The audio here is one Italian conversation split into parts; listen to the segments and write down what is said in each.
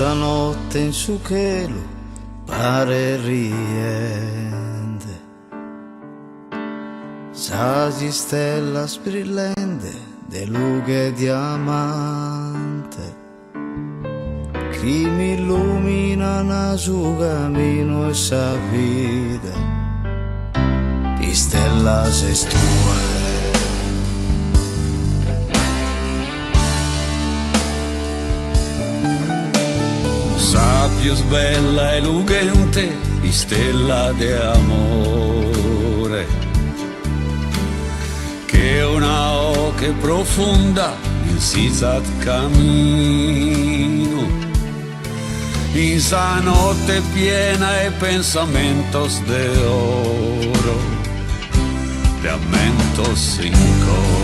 Stanotte in su cielo pare riende, sagi stella brillante de lughe diamante, chi mi illumina su cammino e sa vita, di stella se stue. Sa più bella e lucente di stella di amore, che una oche profonda in sisat cammino, in sa notte piena e pensamentos de oro, lamentos in coro.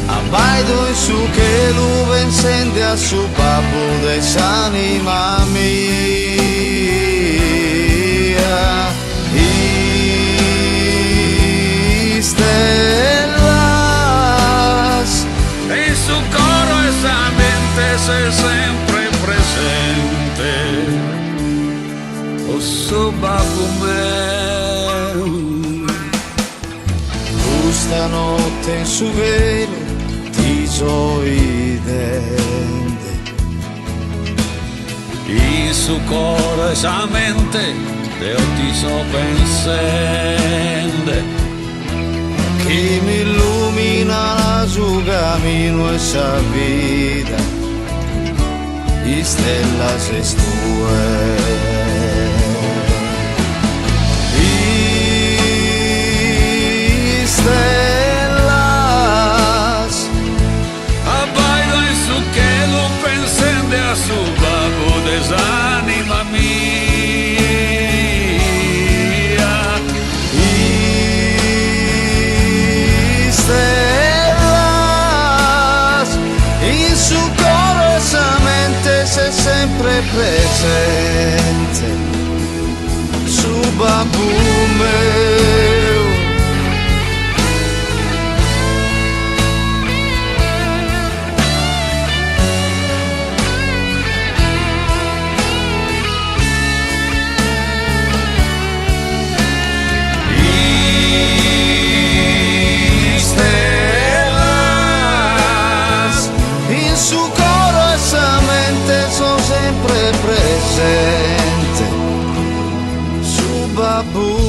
Abaido in su che l'uva incendia su papo desanima mia, stellas e su coro esa mente se sempre presente, o su papo meu, stanotte in su velo sorridente, in su coro esa mente te ti so pensende, chi mi illumina su cammino e sa vita, di stella se stue. Su babu desanima mia, stellas in su coro esa mente se sempre presente, su babu meu. Presente su babu.